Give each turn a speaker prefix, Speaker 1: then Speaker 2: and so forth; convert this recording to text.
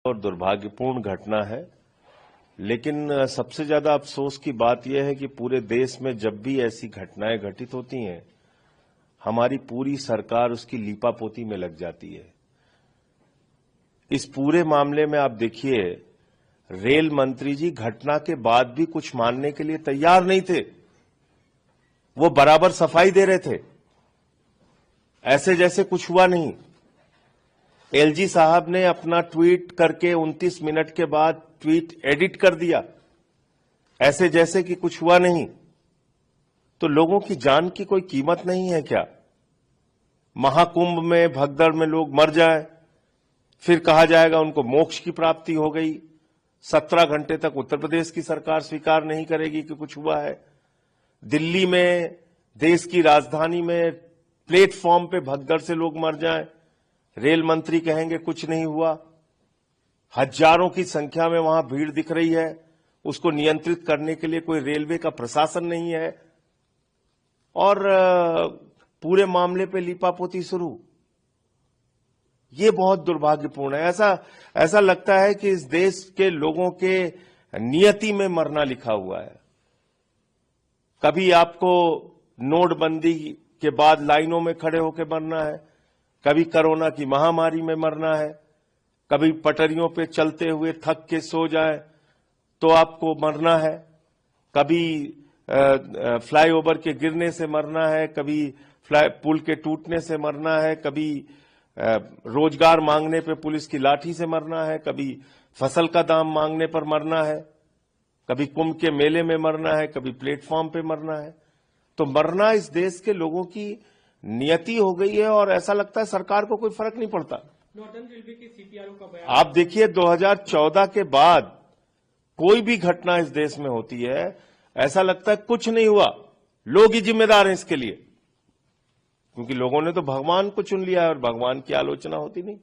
Speaker 1: और दुर्भाग्यपूर्ण घटना है, लेकिन सबसे ज्यादा अफसोस की बात यह है कि पूरे देश में जब भी ऐसी घटनाएं घटित होती हैं, हमारी पूरी सरकार उसकी लीपापोती में लग जाती है। इस पूरे मामले में आप देखिए, रेल मंत्री जी घटना के बाद भी कुछ मानने के लिए तैयार नहीं थे। वो बराबर सफाई दे रहे थे, ऐसे जैसे कुछ हुआ नहीं। एलजी साहब ने अपना ट्वीट करके 29 मिनट के बाद ट्वीट एडिट कर दिया, ऐसे जैसे कि कुछ हुआ नहीं। तो लोगों की जान की कोई कीमत नहीं है क्या? महाकुंभ में भगदड़ में लोग मर जाए, फिर कहा जाएगा उनको मोक्ष की प्राप्ति हो गई। 17 घंटे तक उत्तर प्रदेश की सरकार स्वीकार नहीं करेगी कि कुछ हुआ है। दिल्ली में, देश की राजधानी में प्लेटफॉर्म पे भगदड़ से लोग मर जाएं, रेल मंत्री कहेंगे कुछ नहीं हुआ। हजारों की संख्या में वहां भीड़ दिख रही है, उसको नियंत्रित करने के लिए कोई रेलवे का प्रशासन नहीं है, और पूरे मामले पे लीपापोती शुरू। ये बहुत दुर्भाग्यपूर्ण है। ऐसा लगता है कि इस देश के लोगों के नियति में मरना लिखा हुआ है। कभी आपको नोटबंदी के बाद लाइनों में खड़े होकर मरना है, कभी कोरोना की महामारी में मरना है, कभी पटरियों पे चलते हुए थक के सो जाए तो आपको मरना है, कभी फ्लाईओवर के गिरने से मरना है, कभी पुल के टूटने से मरना है, कभी रोजगार मांगने पे पुलिस की लाठी से मरना है, कभी फसल का दाम मांगने पर मरना है, कभी कुंभ के मेले में मरना है, कभी प्लेटफॉर्म पे मरना है। तो मरना इस देश के लोगों की नियति हो गई है, और ऐसा लगता है सरकार को कोई फर्क नहीं पड़ता। आप देखिए, 2014 के बाद कोई भी घटना इस देश में होती है, ऐसा लगता है कुछ नहीं हुआ, लोग ही जिम्मेदार हैं इसके लिए, क्योंकि लोगों ने तो भगवान को चुन लिया है और भगवान की आलोचना होती नहीं।